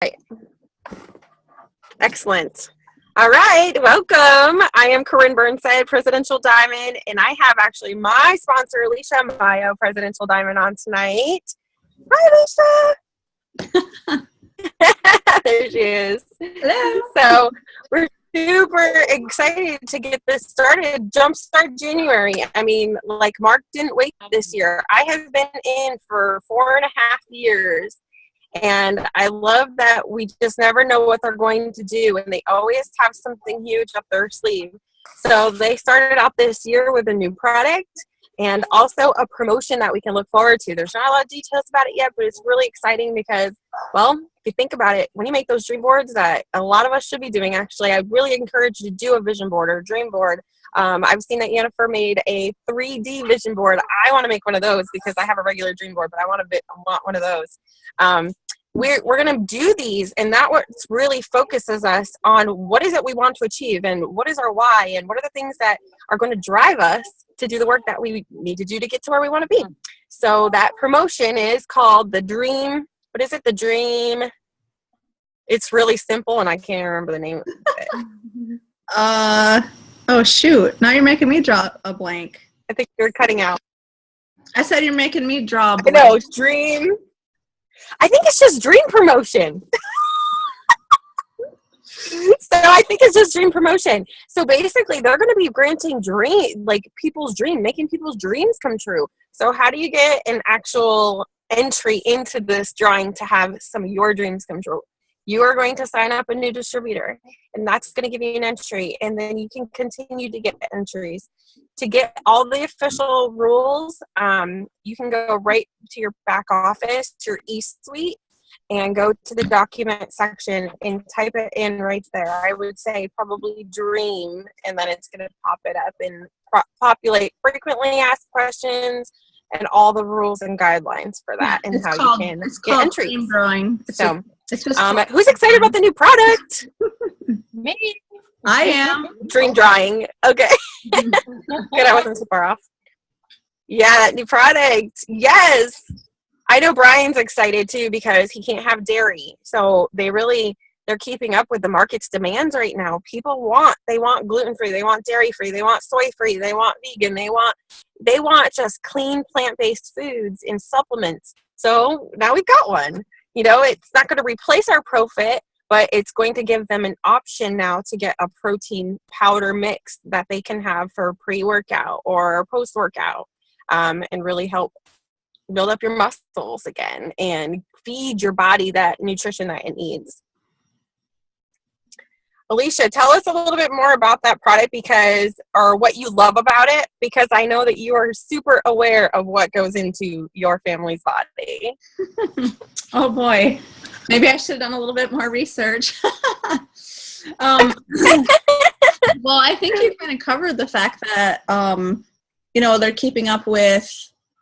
Right. Excellent. All right, welcome. I am Corinne Burnside, Presidential Diamond, and I have actually my sponsor, Alicia Mayo, Presidential Diamond, on tonight. Hi, Alicia. There she is. Hello. So we're super excited to get this started. Jumpstart January. I mean, like Mark didn't wait this year. I have been in for 4.5 years. And I love that we just never know what they're going to do, and they always have something huge up their sleeve. So they started out this year with a new product and also a promotion that we can look forward to. There's not a lot of details about it yet, but it's really exciting because, well, if you think about it, when you make those dream boards that a lot of us should be doing, actually, I really encourage you to do a vision board or a dream board. I've seen that Jennifer made a 3D vision board. I want to make one of those because I have a regular dream board, but I want one of those. We're going to do these, and that what really focuses us on what is it we want to achieve and what is our why and what are the things that are going to drive us to do the work that we need to do to get to where we want to be. So that promotion is called the Dream. What is it? The Dream. It's really simple, and I can't remember the name of it. Oh, shoot. Now you're making me draw a blank. I think you're cutting out. I said you're making me draw a blank. I know, Dream. I think it's just dream promotion. So I think it's just dream promotion. So basically, they're going to be granting people's dream, making people's dreams come true. So how do you get an actual entry into this drawing to have some of your dreams come true? You are going to sign up a new distributor, and that's going to give you an entry, and then you can continue to get entries. To get all the official rules, you can go right to your back office, to your e-suite, and go to the document section and type it in right there. I would say probably dream, and then it's going to pop it up and populate frequently asked questions and all the rules and guidelines for that, and how you can get entries. Dream drawing. Who's excited about the new product? Me. I am. Dream drawing. Okay. Good, I wasn't so far off. Yeah, that new product. Yes. I know Brian's excited too because he can't have dairy. So they're keeping up with the market's demands right now. People want gluten-free, they want dairy-free, they want soy-free, they want vegan, they want just clean plant-based foods and supplements. So now we've got one. You know, it's not going to replace our Profit, but it's going to give them an option now to get a protein powder mix that they can have for pre-workout or post-workout, and really help build up your muscles again and feed your body that nutrition that it needs. Alicia, tell us a little bit more about that product or what you love about it, because I know that you are super aware of what goes into your family's body. Oh boy, maybe I should have done a little bit more research. Well, I think you kind of covered the fact that, they're keeping up with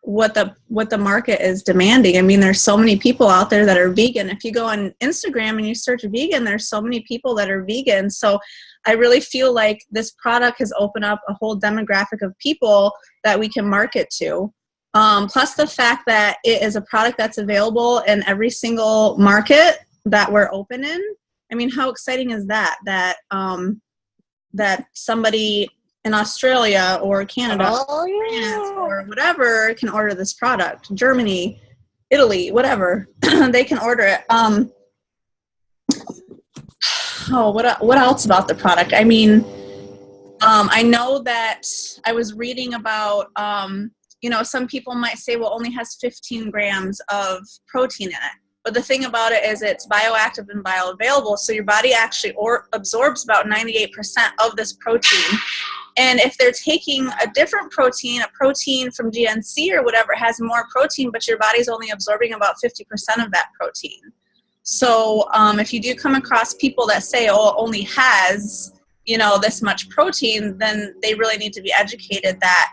what the market is demanding. I mean, there's so many people out there that are vegan. If you go on Instagram and you search vegan, there's so many people that are vegan. So I really feel like this product has opened up a whole demographic of people that we can market to. Plus the fact that it is a product that's available in every single market that we're open in. I mean, how exciting is that? That somebody in Australia or Canada or France or whatever can order this product. Germany, Italy, whatever. They can order it. What else about the product? I mean, I know that I was reading about, some people might say, well, only has 15 grams of protein in it. But the thing about it is it's bioactive and bioavailable, so your body actually absorbs about 98% of this protein. And if they're taking a different protein, a protein from GNC or whatever, has more protein, but your body's only absorbing about 50% of that protein. So if you do come across people that say, oh, it only has, this much protein, then they really need to be educated that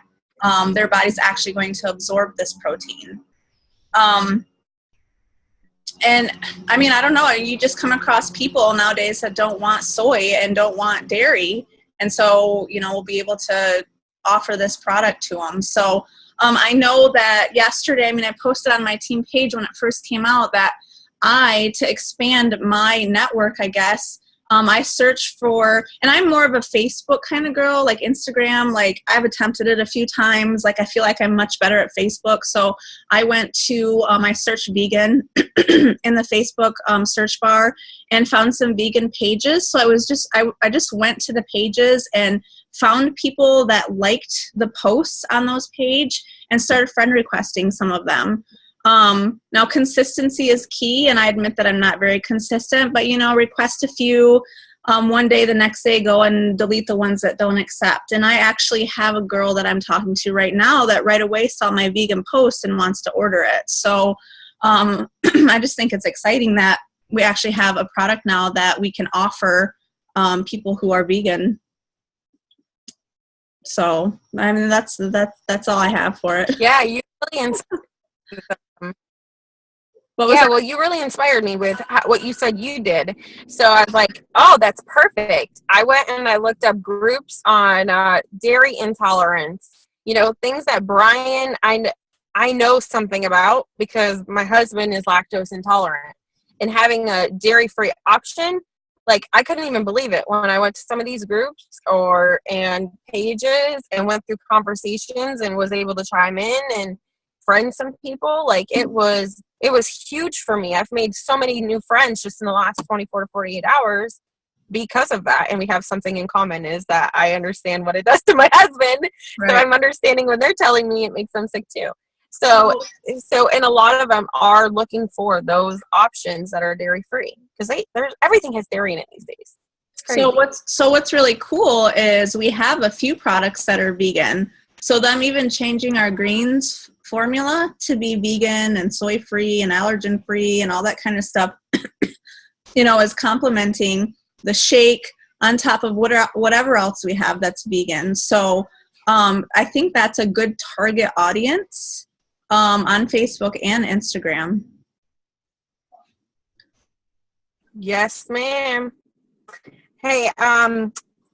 their body's actually going to absorb this protein. And I mean, I don't know, you just come across people nowadays that don't want soy and don't want dairy. And so, we'll be able to offer this product to them. So I know that yesterday, I posted on my team page when it first came out that to expand my network, I guess, I search for, and I'm more of a Facebook kind of girl, like Instagram. Like I've attempted it a few times. Like I feel like I'm much better at Facebook. So I went to, I searched vegan in the Facebook search bar and found some vegan pages. So I just went to the pages and found people that liked the posts on those pages and started friend requesting some of them. Now consistency is key, and I admit that I'm not very consistent, but request a few, one day, the next day go and delete the ones that don't accept. And I actually have a girl that I'm talking to right now that right away saw my vegan post and wants to order it. So, I just think it's exciting that we actually have a product now that we can offer, people who are vegan. So, I mean, that's all I have for it. Yeah, you really inspired. Well, you really inspired me with what you said you did. So I was like, oh, that's perfect. I went and I looked up groups on dairy intolerance. Things that Brian, I know something about because my husband is lactose intolerant. And having a dairy-free option, like I couldn't even believe it when I went to some of these groups and pages and went through conversations and was able to chime in and friend some people. Like it was huge for me. I've made so many new friends just in the last 24 to 48 hours because of that. And we have something in common is that I understand what it does to my husband. Right. So I'm understanding when they're telling me it makes them sick too. So and a lot of them are looking for those options that are dairy free because everything has dairy in it these days. It's crazy. So what's really cool is we have a few products that are vegan. So them even changing our greens formula to be vegan and soy free and allergen free and all that kind of stuff, is complementing the shake on top of whatever else we have that's vegan. So I think that's a good target audience on Facebook and Instagram. Yes, ma'am. Hey,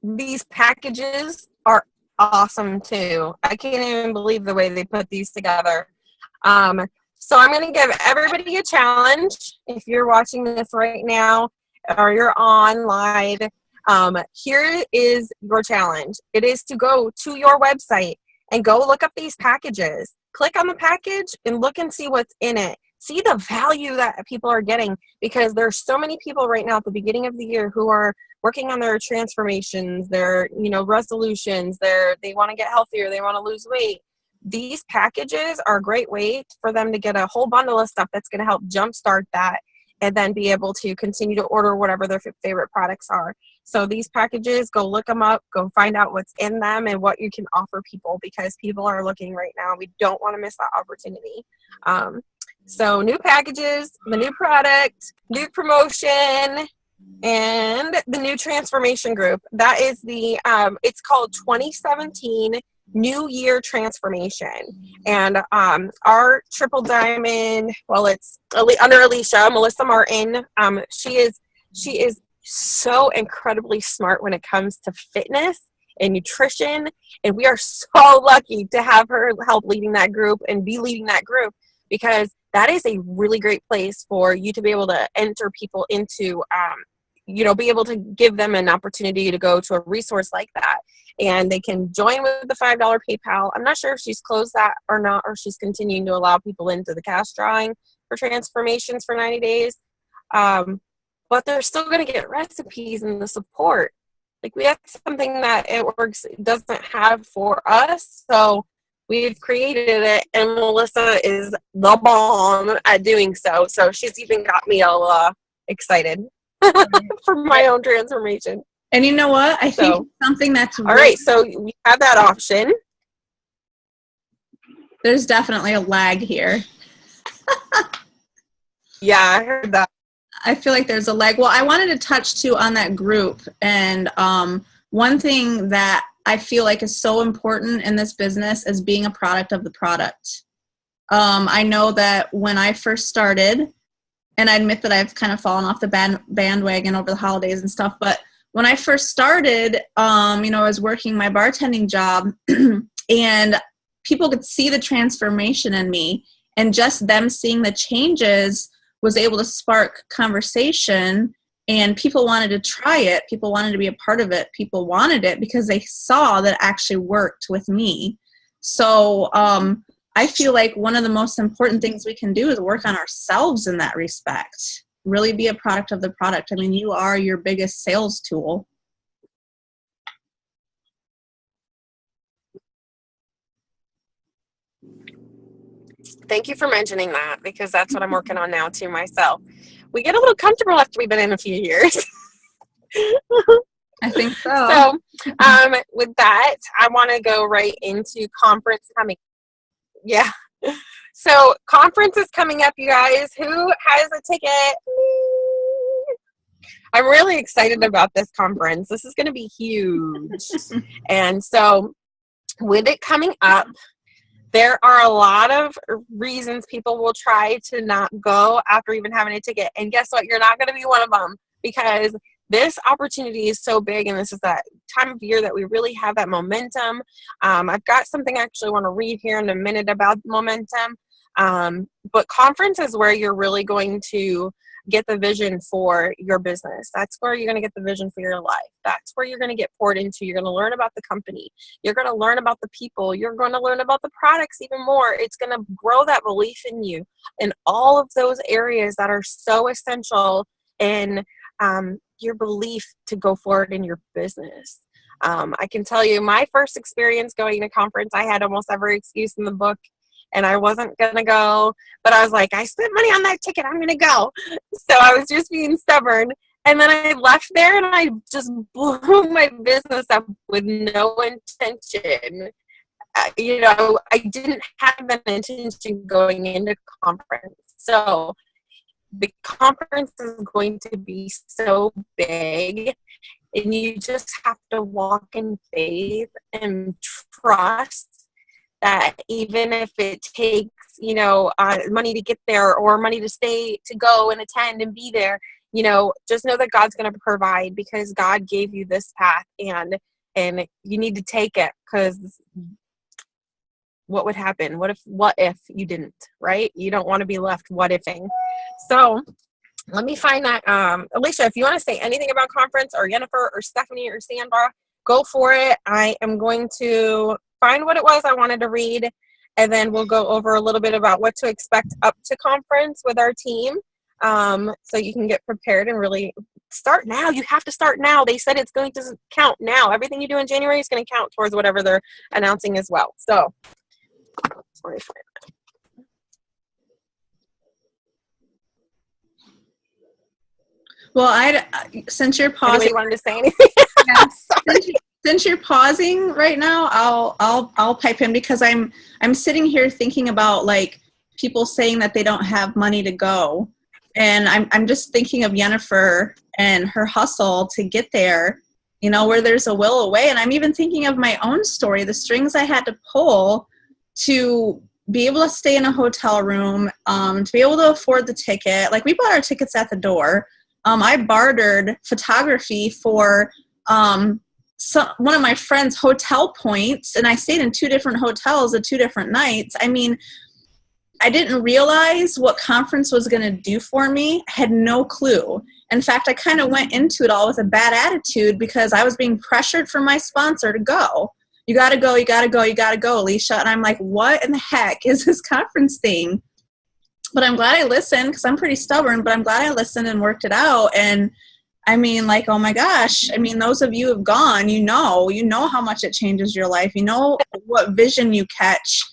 these packages are awesome too. I can't even believe the way they put these together. So I'm going to give everybody a challenge. If you're watching this right now or you're on live, here is your challenge. It is to go to your website and go look up these packages. Click on the package and look and see what's in it. See the value that people are getting because there's so many people right now at the beginning of the year who are working on their transformations, their resolutions, they want to get healthier, they want to lose weight. These packages are a great way for them to get a whole bundle of stuff that's going to help jumpstart that and then be able to continue to order whatever their favorite products are. So these packages, go look them up, go find out what's in them and what you can offer people because people are looking right now. We don't want to miss that opportunity. So new packages, the new product, new promotion, and the new transformation group. That is it's called 2017 New Year Transformation. And our Triple Diamond, it's under Alicia, Melissa Martin. She is so incredibly smart when it comes to fitness and nutrition. And we are so lucky to have her help leading that group and be leading that group because that is a really great place for you to be able to enter people into, be able to give them an opportunity to go to a resource like that. And they can join with the $5 PayPal. I'm not sure if she's closed that or not, or she's continuing to allow people into the cash drawing for transformations for 90 days. But they're still going to get recipes and the support. Like we have something that it doesn't have for us. So we've created it, and Melissa is the bomb at doing so. So she's even got me all excited for my own transformation. And you know what? I think something that's all right. So we have that option. There's definitely a lag here. Yeah, I heard that. I feel like there's a lag. Well, I wanted to touch too on that group. And one thing that I feel like is so important in this business is being a product of the product. I know that when I first started, and I admit that I've kind of fallen off the bandwagon over the holidays and stuff, but when I first started, I was working my bartending job and people could see the transformation in me, and just them seeing the changes was able to spark conversation, and people wanted to try it. People wanted to be a part of it. People wanted it because they saw that it actually worked with me. So I feel like one of the most important things we can do is work on ourselves in that respect. Really be a product of the product. I mean, you are your biggest sales tool. Thank you for mentioning that, because that's what I'm working on now too myself. We get a little comfortable after we've been in a few years. I think so. So with that, I want to go right into conference coming. Yeah. So conference is coming up, you guys. Who has a ticket? I'm really excited about this conference. This is going to be huge. And so with it coming up, there are a lot of reasons people will try to not go after even having a ticket. And guess what? You're not going to be one of them, because this opportunity is so big, and this is that time of year that we really have that momentum. I've got something I actually want to read here in a minute about momentum. But conference is where you're really going to get the vision for your business. That's where you're going to get the vision for your life. That's where you're going to get poured into. You're going to learn about the company. You're going to learn about the people. You're going to learn about the products even more. It's going to grow that belief in you in all of those areas that are so essential in your belief to go forward in your business. I can tell you my first experience going to conference, I had almost every excuse in the book, and I wasn't going to go, but I was like, I spent money on that ticket, I'm going to go. So I was just being stubborn. And then I left there and I just blew my business up with no intention. I didn't have an intention going into conference. So the conference is going to be so big, and you just have to walk in faith and trust that even if it takes, money to get there or money to stay, to go and attend and be there, just know that God's going to provide, because God gave you this path, and you need to take it, because what would happen? What if you didn't, right? You don't want to be left what ifing. So let me find that. Alicia, if you want to say anything about conference, or Jennifer or Stephanie or Sandra, go for it. I am going to find what it was I wanted to read, and then we'll go over a little bit about what to expect up to conference with our team, so you can get prepared and really start now. You have to start now. They said it's going to count now. Everything you do in January is going to count towards whatever they're announcing as well. So let me find that. Well, since you're pausing, anybody wanted to say anything? Yeah, since you're pausing right now, I'll pipe in, because I'm sitting here thinking about like people saying that they don't have money to go, and I'm just thinking of Jennifer and her hustle to get there. Where there's a will, a way. And I'm even thinking of my own story, the strings I had to pull to be able to stay in a hotel room, to be able to afford the ticket. Like, we bought our tickets at the door. I bartered photography for one of my friend's hotel points, and I stayed in 2 different hotels at 2 different nights. I mean, I didn't realize what conference was going to do for me. I had no clue. In fact, I kind of went into it all with a bad attitude, because I was being pressured from my sponsor to go. You got to go, you got to go, you got to go, Alicia. And I'm like, what in the heck is this conference thing? But I'm glad I listened, because I'm pretty stubborn, but I'm glad I listened and worked it out. And I mean, like, oh my gosh. I mean, those of you who have gone, you know how much it changes your life. You know what vision you catch.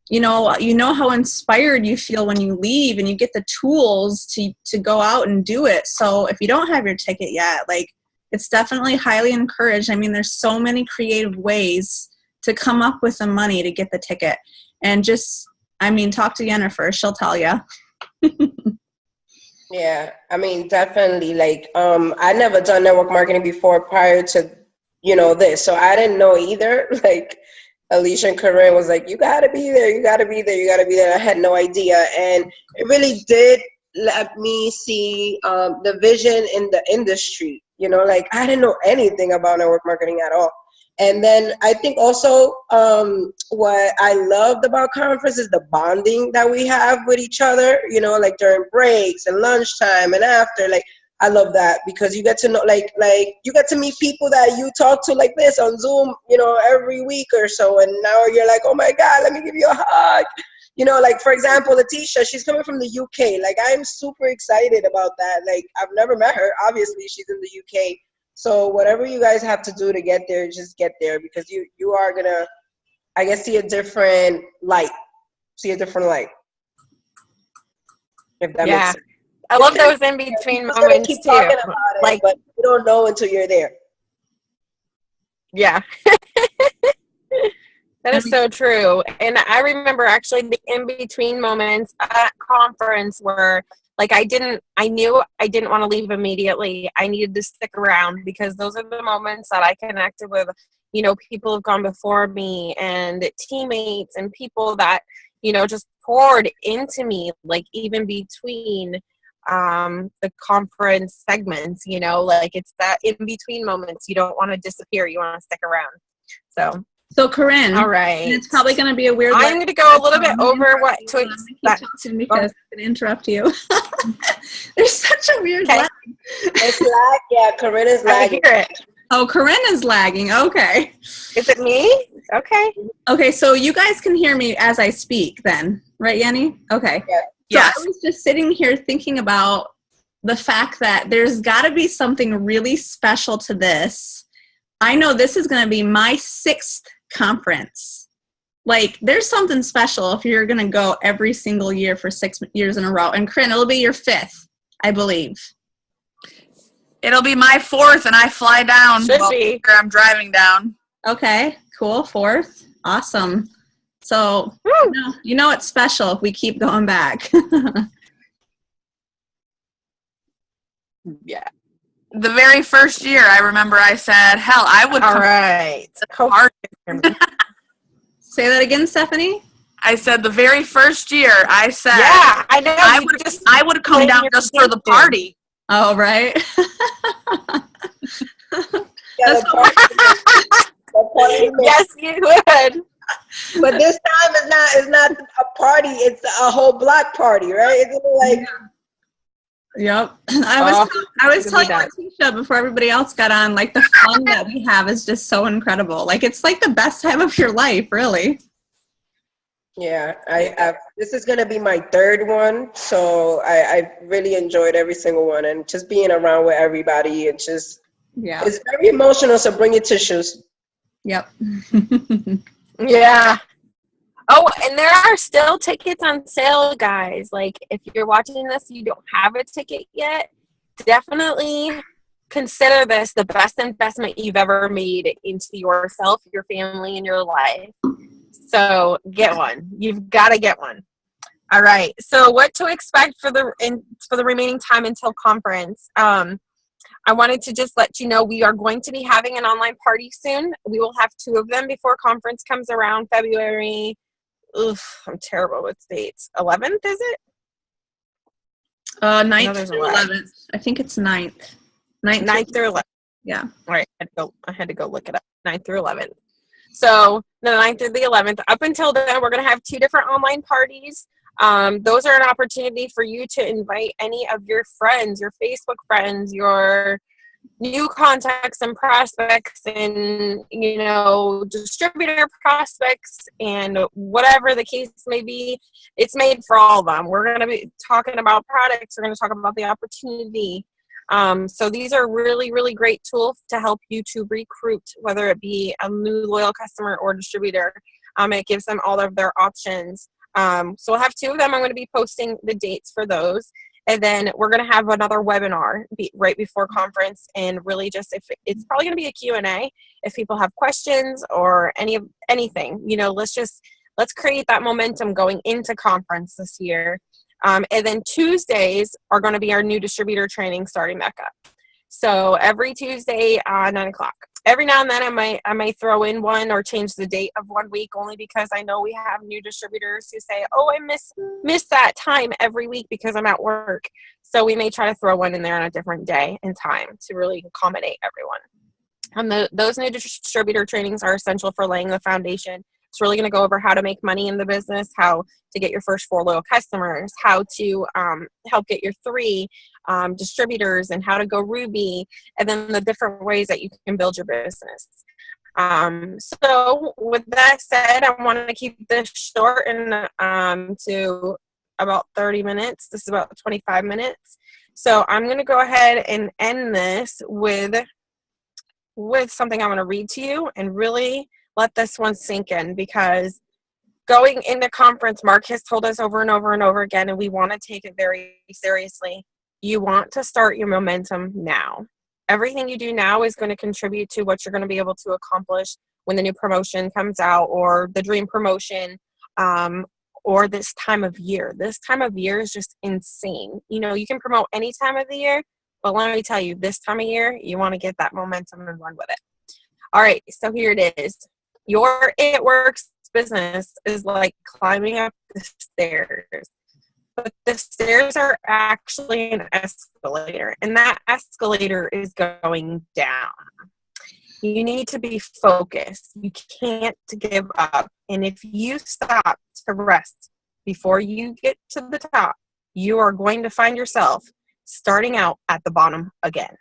You know how inspired you feel when you leave, and you get the tools to go out and do it. So if you don't have your ticket yet, like, it's definitely highly encouraged. I mean, there's so many creative ways to come up with the money to get the ticket. And talk to Jennifer. She'll tell you. Yeah, I mean, definitely. Like, I never done network marketing before prior to, this. So I didn't know either. Like, Alicia and Corinne was like, you got to be there. You got to be there. You got to be there. I had no idea. And it really did let me see the vision in the industry. Like, I didn't know anything about network marketing at all. And then I think also what I loved about conference is the bonding that we have with each other, you know, like during breaks and lunchtime and after. Like, I love that because you get to know, like you get to meet people that you talk to like this on Zoom, you know, every week or so. And now you're like, oh my God, let me give you a hug. You know, like, for example, Letitia, she's coming from the UK. Like, I'm super excited about that. Like, I've never met her. Obviously, she's in the UK. So whatever you guys have to do to get there, just get there, because you are going to, I guess, see a different light. If that makes sense. I love those in between moments keep too. Talking about it, like, but you don't know until you're there. Yeah. That is so true. And I remember actually the in-between moments at conference where, like, I knew I didn't want to leave immediately. I needed to stick around because those are the moments that I connected with, you know, people who've gone before me and teammates and people that, you know, just poured into me, like, even between the conference segments, you know, like, it's that in-between moments. You don't want to disappear. You want to stick around. So Corinne, all right, it's probably going to be a weird. I'm going to go a little bit over what to expect because I'm going to interrupt you. There's such a weird lag. It's lag. Yeah, Corinne is lagging. I hear it. Oh, Corinne is lagging. Okay. Is it me? Okay. Okay, so you guys can hear me as I speak then, right, Yanni? Okay. Yeah. Yes. So I was just sitting here thinking about the fact that there's got to be something really special to this. I know this is going to be my 6th conference. Like, there's something special if you're going to go every single year for 6 years in a row. And Corinne, it'll be your 5th, I believe. It'll be my 4th, and I fly down. Should be. I'm driving down. Okay, cool. 4th. Awesome. So, you know it's special if we keep going back. Yeah. The very first year, I remember I said, hell, I would All right. Say that again, Stephanie? I said the very first year, I said, yeah, I know. I would come down just for the party. Oh, right. Yeah, yes, you would. But this time is not a party. It's a whole block party, right? It's like. Yep. I was telling Letitia before everybody else got on, like, the fun that we have is just so incredible. Like, it's like the best time of your life, really. Yeah, this is going to be my 3rd one, so I really enjoyed every single one, and just being around with everybody, it's very emotional, so bring your tissues. Yep. Yeah. Oh, and there are still tickets on sale, guys. Like, if you're watching this, you don't have a ticket yet, definitely consider this the best investment you've ever made into yourself, your family, and your life. So get one. You've got to get one. All right. So what to expect for the remaining time until conference? I wanted to just let you know we are going to be having an online party soon. We will have 2 of them before conference comes around February. Oof, I'm terrible with dates. 11th, is it? 9th through 11th. I think it's 9th. 9th through 11th. Yeah. All right. I had to go look it up. 9th through 11th. So the 9th through the 11th. Up until then, we're going to have 2 different online parties. Those are an opportunity for you to invite any of your friends, your Facebook friends, your new contacts and prospects, and, you know, distributor prospects, and whatever the case may be. It's made for all of them. We're going to be talking about products. We're going to talk about the opportunity. So these are really, really great tools to help you to recruit, whether it be a new loyal customer or distributor. It gives them all of their options. So we'll have 2 of them. I'm going to be posting the dates for those. And then we're going to have another webinar right before conference, and really just, if it's probably going to be a Q&A if people have questions or anything, you know, let's create that momentum going into conference this year. And then Tuesdays are going to be our new distributor training starting back up. So every Tuesday, 9 o'clock. Every now and then I might throw in one or change the date of one week, only because I know we have new distributors who say, oh, I miss that time every week because I'm at work. So we may try to throw one in there on a different day and time to really accommodate everyone. And those new distributor trainings are essential for laying the foundation. It's really going to go over how to make money in the business, how to get your first 4 loyal customers, how to help get your 3 distributors, and how to go Ruby, and then the different ways that you can build your business. So with that said, I want to keep this short and to about 30 minutes. This is about 25 minutes. So I'm going to go ahead and end this with something I'm going to read to you and really let this one sink in, because going into conference, Mark has told us over and over and over again, and we want to take it very seriously. You want to start your momentum now. Everything you do now is going to contribute to what you're going to be able to accomplish when the new promotion comes out, or the dream promotion, or this time of year. This time of year is just insane. You know, you can promote any time of the year, but let me tell you, this time of year, you want to get that momentum and run with it. All right, so here it is. Your It Works business is like climbing up the stairs. But the stairs are actually an escalator, and that escalator is going down. You need to be focused. You can't give up. And if you stop to rest before you get to the top, you are going to find yourself starting out at the bottom again.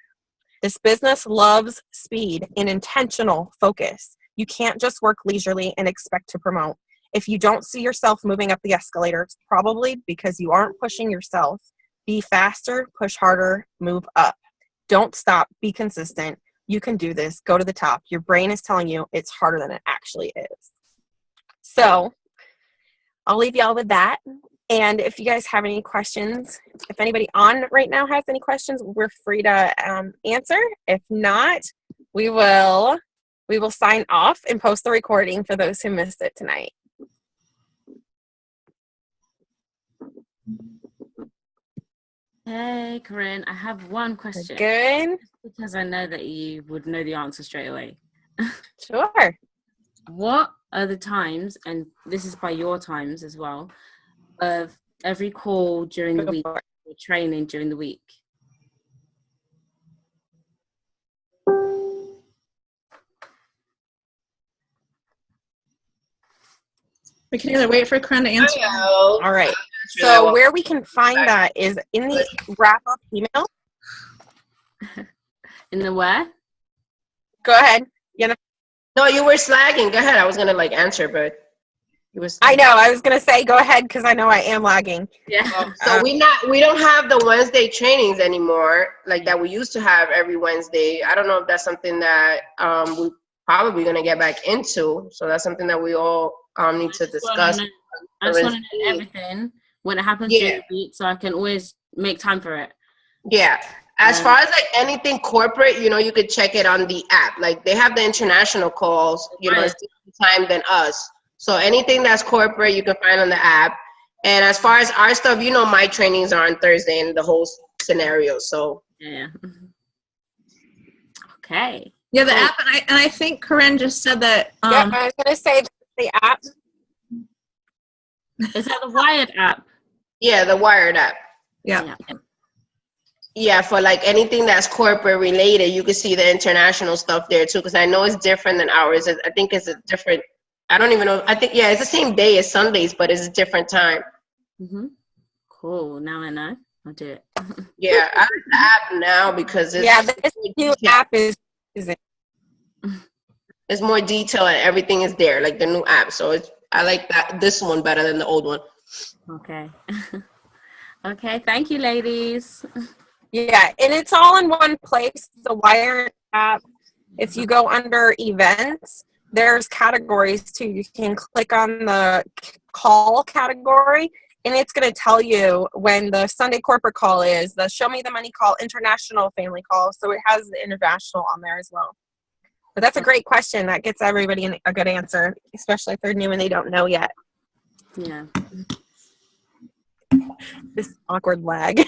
This business loves speed and intentional focus. You can't just work leisurely and expect to promote. If you don't see yourself moving up the escalator, it's probably because you aren't pushing yourself. Be faster, push harder, move up. Don't stop, be consistent. You can do this, go to the top. Your brain is telling you it's harder than it actually is. So I'll leave y'all with that. And if you guys have any questions, if anybody on right now has any questions, we're free to answer. If not, we will sign off and post the recording for those who missed it tonight. Hey, Corinne, I have one question. Good. Because I know that you would know the answer straight away. Sure. What are the times, and this is by your times as well, of every call during the week or training during the week? We can either wait for Corinne to answer. All right. So where we can find that is in the wrap-up email. In the where? Go ahead. No, you were slagging. Go ahead. I was gonna answer, but you was. I know. I was gonna say go ahead because I know I am lagging. Yeah. So we don't have the Wednesday trainings anymore like that we used to have every Wednesday. I don't know if that's something that we probably gonna get back into. So that's something that we all need to discuss. I just want to know everything when it happens during the week, so I can always make time for it. Yeah. As far as anything corporate, you could check it on the app. Like they have the international calls, it's different time than us. So anything that's corporate, you can find on the app. And as far as our stuff, my trainings are on Thursday and the whole scenario. So yeah. Okay. Yeah, the app, and I think Corinne just said that. Yeah, I was gonna say the app. Is that the Wired app? Yeah, the Wired app. Yeah. Yeah, for anything that's corporate related, you can see the international stuff there too. Because I know it's different than ours. I think it's a different. I don't even know. I think it's the same day as Sundays, but it's a different time. Mhm. Cool. Now I know. I'll do it. Yeah, I like the app now because it's this new app is it's more detail and everything is there, like the new app. So I like this one better than the old one. Okay. Okay. Thank you, ladies. Yeah, and it's all in one place. The Wired app. If you go under events, there's categories too. You can click on the call category, and it's going to tell you when the Sunday corporate call is, the Show Me the Money call, international family call. So it has the international on there as well. But that's a great question. That gets everybody a good answer, especially if they're new and they don't know yet. Yeah. This awkward lag.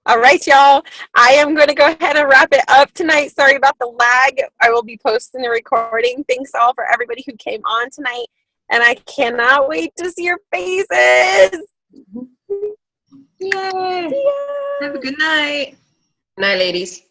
All right, y'all. I am going to go ahead and wrap it up tonight. Sorry about the lag. I will be posting the recording. Thanks all for everybody who came on tonight. And I cannot wait to see your faces. Yay. Have a good night. Good night, ladies.